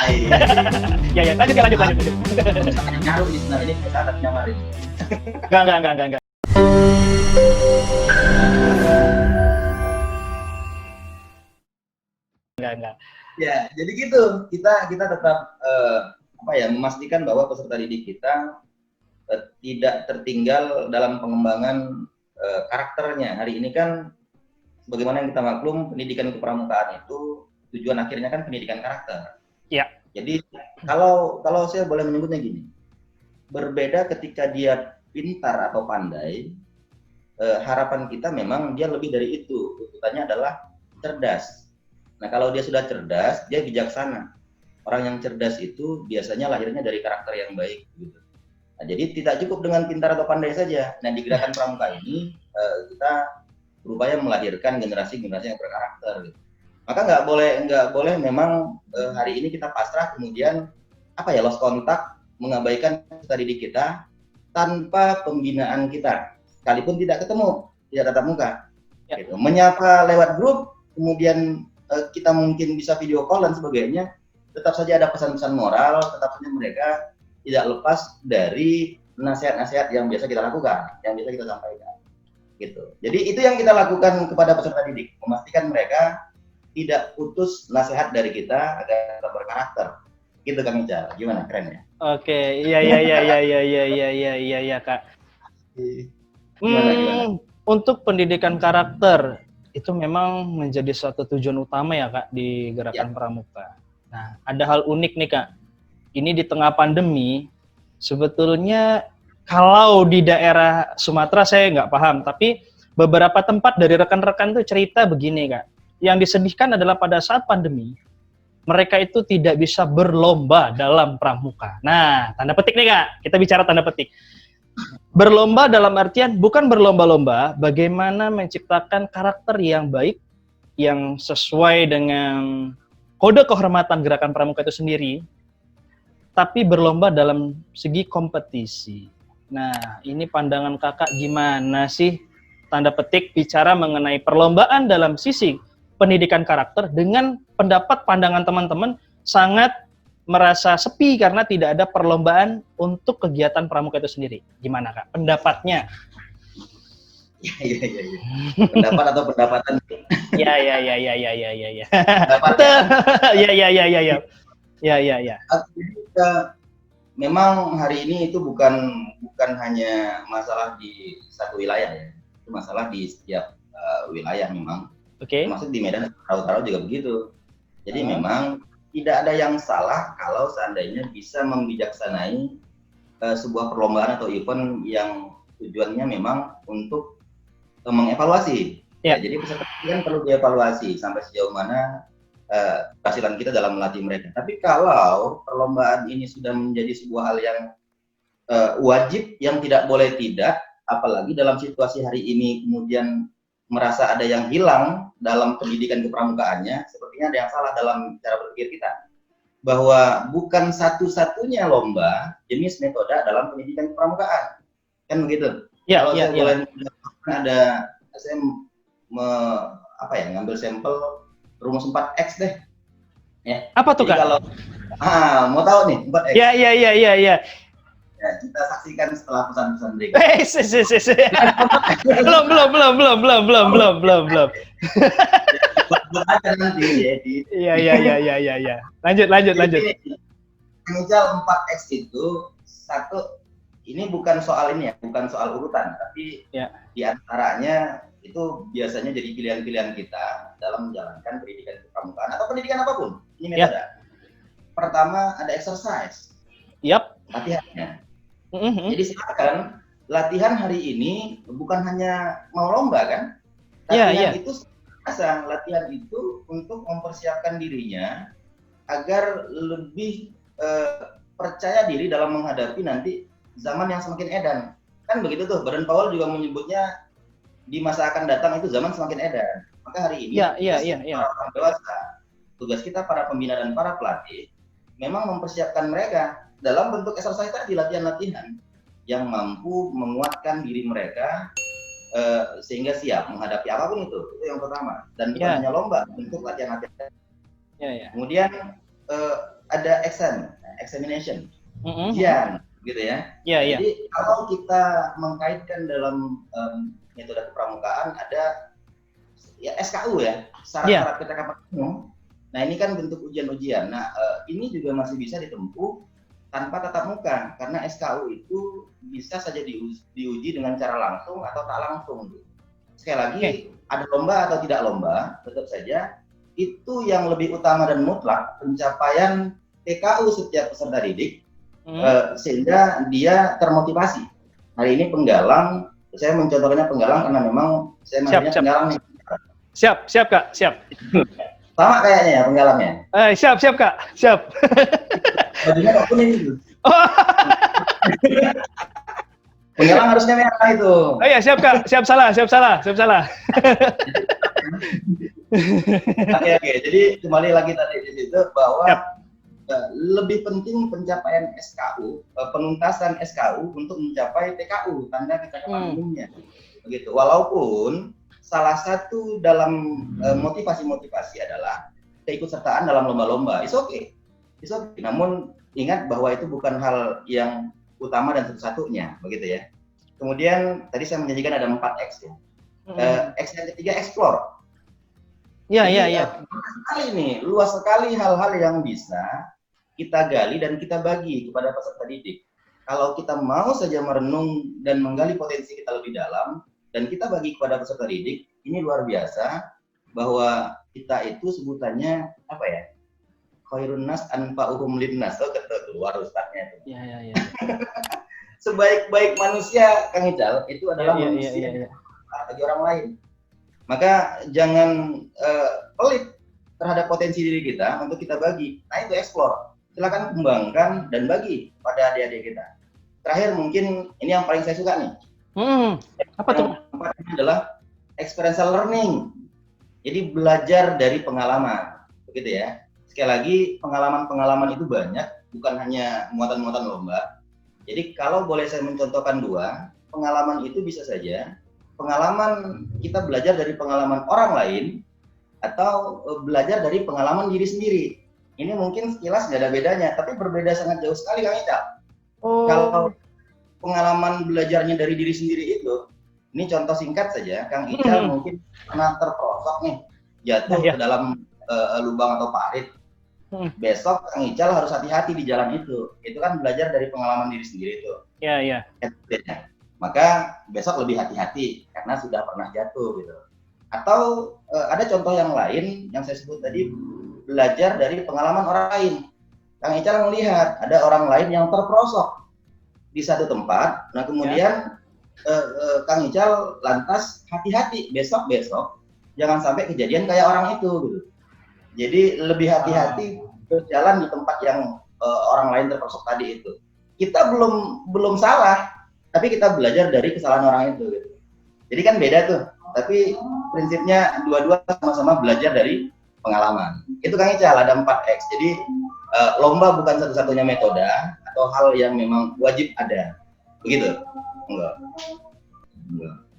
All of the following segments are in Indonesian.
Ya, lanjut. Nyaru di sebenarnya ini sangat nyamar ini. Enggak. Enggak. Ya, jadi gitu. Kita tetap memastikan bahwa peserta didik kita tidak tertinggal dalam pengembangan karakternya. Hari ini kan bagaimana yang kita maklum, pendidikan kepramukaan itu tujuan akhirnya kan pendidikan karakter. Ya. Jadi kalau saya boleh menyebutnya gini, berbeda ketika dia pintar atau pandai, harapan kita memang dia lebih dari itu. Tuntutannya adalah cerdas. Nah, kalau dia sudah cerdas, dia bijaksana. Orang yang cerdas itu biasanya lahirnya dari karakter yang baik. Gitu. Nah, jadi tidak cukup dengan pintar atau pandai saja. Nah, di gerakan pramuka ini kita berupaya melahirkan generasi-generasi yang berkarakter. Gitu. Maka nggak boleh memang hari ini kita pasrah kemudian lost kontak, mengabaikan peserta didik kita tanpa pembinaan kita. Sekalipun tidak ketemu, tidak tatap muka. Ya. Gitu. Menyapa lewat grup, kemudian kita mungkin bisa video call dan sebagainya, tetap saja ada pesan-pesan moral, tetap saja mereka tidak lepas dari nasihat-nasihat yang biasa kita lakukan, yang biasa kita sampaikan. Gitu. Jadi itu yang kita lakukan kepada peserta didik, memastikan mereka tidak putus nasihat dari kita agar tetap berkarakter. Gitu Kang Ical. Gimana, keren ya? Oke, iya Kak. Gimana? Untuk pendidikan karakter itu memang menjadi suatu tujuan utama ya Kak di gerakan pramuka. Nah, ada hal unik nih Kak. Ini di tengah pandemi, sebetulnya kalau di daerah Sumatera saya nggak paham, tapi beberapa tempat dari rekan-rekan tuh cerita begini Kak. Yang disedihkan adalah pada saat pandemi, mereka itu tidak bisa berlomba dalam pramuka. Nah, tanda petik nih Kak, kita bicara tanda petik. Berlomba dalam artian bukan berlomba-lomba, bagaimana menciptakan karakter yang baik, yang sesuai dengan kode kehormatan gerakan pramuka itu sendiri, tapi berlomba dalam segi kompetisi. Nah, ini pandangan kakak gimana sih, tanda petik, bicara mengenai perlombaan dalam sisi pendidikan karakter dengan pendapat pandangan teman-teman sangat merasa sepi karena tidak ada perlombaan untuk kegiatan pramuka itu sendiri. Gimana Kak? Pendapatnya? Iya. Pendapat atau pendapatan? Iya. Iya. Memang hari ini itu bukan hanya masalah di satu wilayah ya. Itu masalah di setiap wilayah memang. Oke. Termasuk di Medan Utara juga begitu. Jadi memang tidak ada yang salah kalau seandainya bisa membijaksanai sebuah perlombaan atau event yang tujuannya memang untuk mengevaluasi. Ya, jadi peserta kan perlu dievaluasi sampai sejauh mana keberhasilan kita dalam melatih mereka. Tapi kalau perlombaan ini sudah menjadi sebuah hal yang wajib, yang tidak boleh tidak, apalagi dalam situasi hari ini kemudian merasa ada yang hilang dalam pendidikan kepramukaannya, sepertinya ada yang salah dalam cara berpikir kita. Bahwa bukan satu-satunya lomba jenis metode dalam pendidikan kepramukaan. Kan begitu? Ya, kalau saya boleh saya ngambil sampel rumus 4X deh. Ya. Apa tuh Kak? Kalau mau tahu nih 4X. Iya. Ya, kita saksikan setelah pesan-pesan berikut. Belum. Baca nanti ya. Iya. Lanjut. Misal 4X itu satu, ini bukan soal ini ya, bukan soal urutan, tapi di antaranya itu biasanya jadi pilihan-pilihan kita dalam menjalankan pendidikan kepramukaan atau pendidikan apapun. Ini metode. Pertama ada exercise. Latihannya. Jadi silakan latihan hari ini bukan hanya mau lomba kan? Latihan itu latihan itu untuk mempersiapkan dirinya agar lebih percaya diri dalam menghadapi nanti zaman yang semakin edan. Kan begitu tuh, Baden Powell juga menyebutnya di masa akan datang itu zaman semakin edan. Maka hari ini orang dewasa, tugas kita para pembina dan para pelatih memang mempersiapkan mereka dalam bentuk exercise tadi, latihan-latihan yang mampu menguatkan diri mereka sehingga siap menghadapi apapun itu yang pertama. Dan bukan hanya lomba, bentuk latihan-latihan. Kemudian ada examination, ujian, gitu ya. Iya, iya. Jadi kalau kita mengkaitkan dalam metode kepramukaan ada ya SKU ya, syarat-syarat ketetapan umum. Nah ini kan bentuk ujian-ujian. Nah ini juga masih bisa ditempuh tanpa tatap muka karena SKU itu bisa saja diuji dengan cara langsung atau tak langsung. Sekali lagi ada lomba atau tidak lomba, tetap saja itu yang lebih utama dan mutlak pencapaian TKU setiap peserta didik sehingga dia termotivasi. Hari ini penggalang, saya mencontohkannya penggalang karena memang saya mainnya penggalang nih. Siap Kak, siap. Sama kayaknya ya penggalangnya. Siap Kak, siap. Bajunya kok kuning gitu. Penggalang harusnya merah itu. Oh iya, siap Kak, siap salah. Oke. Jadi kembali lagi tadi di situ bahwa lebih penting pencapaian SKU, penuntasan SKU untuk mencapai TKU, tanda ketetapan umumnya. Begitu. Walaupun salah satu dalam motivasi adalah keikutsertaan dalam lomba-lomba. It's okay. Namun ingat bahwa itu bukan hal yang utama dan satu-satunya, begitu ya. Kemudian tadi saya menjanjikan ada 4X ya. X yang ketiga explore. Iya. Luas sekali hal-hal yang bisa kita gali dan kita bagi kepada peserta didik. Kalau kita mau saja merenung dan menggali potensi kita lebih dalam, dan kita bagi kepada peserta didik, ini luar biasa bahwa kita itu sebutannya apa ya? Khairun nas anfa'uhum linnas. Oh, keluar ustaznya. Iya. Sebaik-baik manusia, Kang Ical, itu adalah manusia bagi orang lain. Maka jangan pelit terhadap potensi diri kita untuk kita bagi. Nah itu explore. Silakan kembangkan dan bagi pada adik-adik kita. Terakhir mungkin ini yang paling saya suka nih. Apa tuh? Yang adalah experiential learning. Jadi belajar dari pengalaman, begitu ya. Sekali lagi pengalaman-pengalaman itu banyak, bukan hanya muatan-muatan lomba. Jadi kalau boleh saya mencontohkan 2, pengalaman itu bisa saja pengalaman kita belajar dari pengalaman orang lain atau belajar dari pengalaman diri sendiri. Ini mungkin sekilas nggak ada bedanya, tapi berbeda sangat jauh sekali Kang Ical. Kalau pengalaman belajarnya dari diri sendiri itu, ini contoh singkat saja, Kang Ical mungkin pernah terperosok nih, jatuh ke dalam lubang atau parit. Besok Kang Ical harus hati-hati di jalan itu. Itu kan belajar dari pengalaman diri sendiri itu. Iya. Maka besok lebih hati-hati karena sudah pernah jatuh gitu. Atau ada contoh yang lain yang saya sebut tadi, belajar dari pengalaman orang lain. Kang Ical melihat ada orang lain yang terperosok di satu tempat. Nah kemudian Kang Ical lantas hati-hati besok jangan sampai kejadian kayak orang itu gitu. Jadi lebih hati-hati berjalan di tempat yang orang lain terperosok tadi itu. Kita belum salah, tapi kita belajar dari kesalahan orang itu gitu. Jadi kan beda tuh. Tapi prinsipnya dua-dua sama-sama belajar dari pengalaman. Itu Kang Ical ada 4X. Jadi lomba bukan satu-satunya metode atau hal yang memang wajib ada. Begitu? Enggak.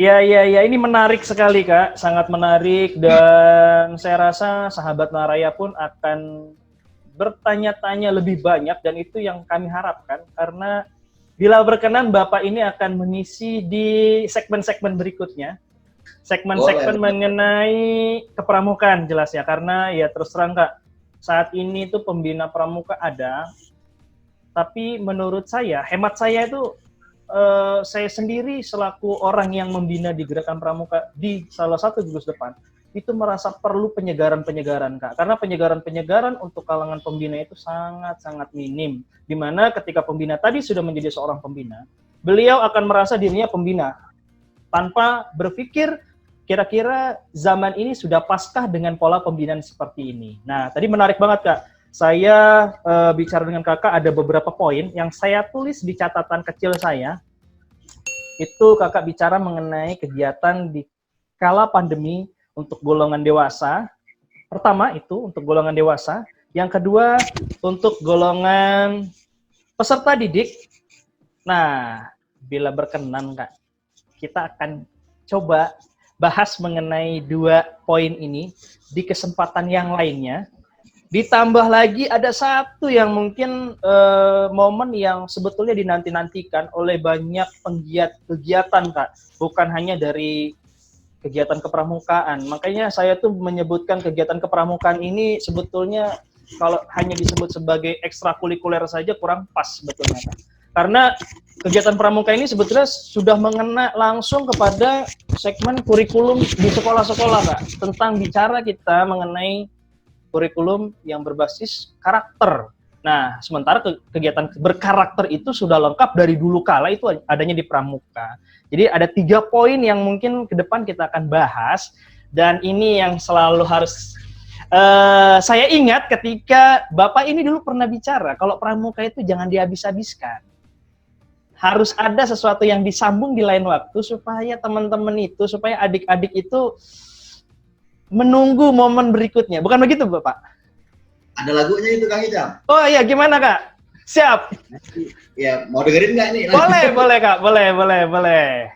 Iya, ini menarik sekali Kak, sangat menarik, dan saya rasa sahabat Naraya pun akan bertanya-tanya lebih banyak, dan itu yang kami harapkan, karena bila berkenan Bapak ini akan mengisi di segmen-segmen berikutnya, segmen-segmen mengenai kepramukaan jelas ya, karena ya terus terang Kak, saat ini tuh pembina pramuka ada, tapi menurut saya, hemat saya itu, saya sendiri selaku orang yang membina di Gerakan Pramuka di salah satu gugus depan, itu merasa perlu penyegaran-penyegaran Kak, karena penyegaran-penyegaran untuk kalangan pembina itu sangat-sangat minim, dimana ketika pembina tadi sudah menjadi seorang pembina, beliau akan merasa dirinya pembina, tanpa berpikir kira-kira zaman ini sudah paskah dengan pola pembinaan seperti ini. Nah, tadi menarik banget Kak. Saya bicara dengan Kakak ada beberapa poin yang saya tulis di catatan kecil saya. Itu Kakak bicara mengenai kegiatan di kala pandemi untuk golongan dewasa. Pertama itu untuk golongan dewasa. Yang kedua untuk golongan peserta didik. Nah, bila berkenan Kak, kita akan coba bahas mengenai 2 poin ini di kesempatan yang lainnya. Ditambah lagi ada satu yang mungkin momen yang sebetulnya dinanti-nantikan oleh banyak penggiat kegiatan, Kak. Bukan hanya dari kegiatan kepramukaan. Makanya saya tuh menyebutkan kegiatan kepramukaan ini sebetulnya kalau hanya disebut sebagai ekstrakurikuler saja kurang pas sebetulnya, Kak. Karena kegiatan pramuka ini sebetulnya sudah mengena langsung kepada segmen kurikulum di sekolah-sekolah, Kak. Tentang bicara kita mengenai kurikulum yang berbasis karakter. Nah, sementara kegiatan berkarakter itu sudah lengkap dari dulu kala itu adanya di pramuka. Jadi ada 3 poin yang mungkin ke depan kita akan bahas, dan ini yang selalu harus saya ingat ketika Bapak ini dulu pernah bicara, kalau pramuka itu jangan dihabis-habiskan. Harus ada sesuatu yang disambung di lain waktu supaya teman-teman itu, supaya adik-adik itu menunggu momen berikutnya. Bukan begitu, Bapak? Ada lagunya itu, Kang Ijam. Oh iya, gimana, Kak? Siap. Ya, mau dengerin nggak nih? Boleh, Kak. Boleh.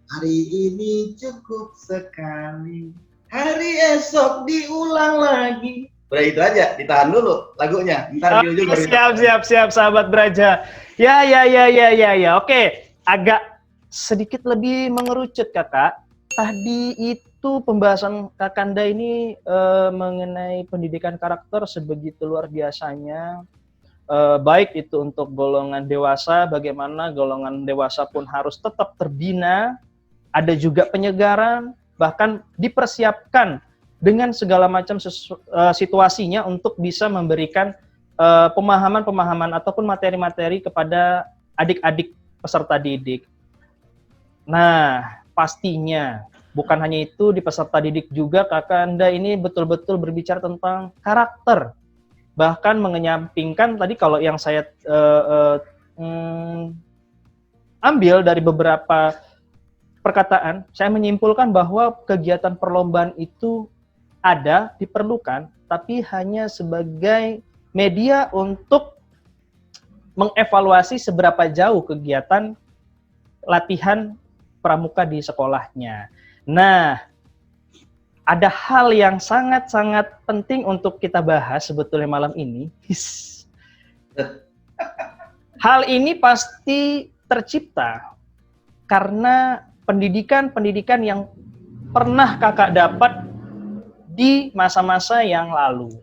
Hari ini cukup sekali, hari esok diulang lagi. Udah itu aja, ditahan dulu lagunya. Ntar di ujung baru siap, sahabat Braja. Ya. Oke, agak sedikit lebih mengerucut, Kakak. Tadi itu pembahasan Kakanda ini mengenai pendidikan karakter sebegitu luar biasanya. Baik itu untuk golongan dewasa, bagaimana golongan dewasa pun harus tetap terbina, ada juga penyegaran, bahkan dipersiapkan dengan segala macam situasinya untuk bisa memberikan pemahaman-pemahaman ataupun materi-materi kepada adik-adik peserta didik. Nah, pastinya bukan hanya itu, di peserta didik juga Kakanda ini betul-betul berbicara tentang karakter. Bahkan mengenyampingkan tadi kalau yang saya ambil dari beberapa perkataan, saya menyimpulkan bahwa kegiatan perlombaan itu ada, diperlukan, tapi hanya sebagai media untuk mengevaluasi seberapa jauh kegiatan latihan pramuka di sekolahnya. Nah, ada hal yang sangat-sangat penting untuk kita bahas sebetulnya malam ini. Hal ini pasti tercipta karena pendidikan yang pernah Kakak dapat di masa-masa yang lalu.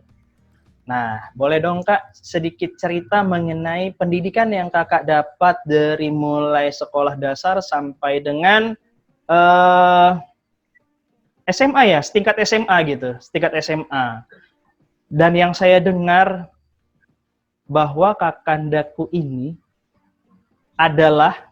Nah, boleh dong Kak sedikit cerita mengenai pendidikan yang Kakak dapat dari mulai sekolah dasar sampai dengan SMA ya, setingkat SMA gitu, setingkat SMA. Dan yang saya dengar bahwa Kakandaku ini adalah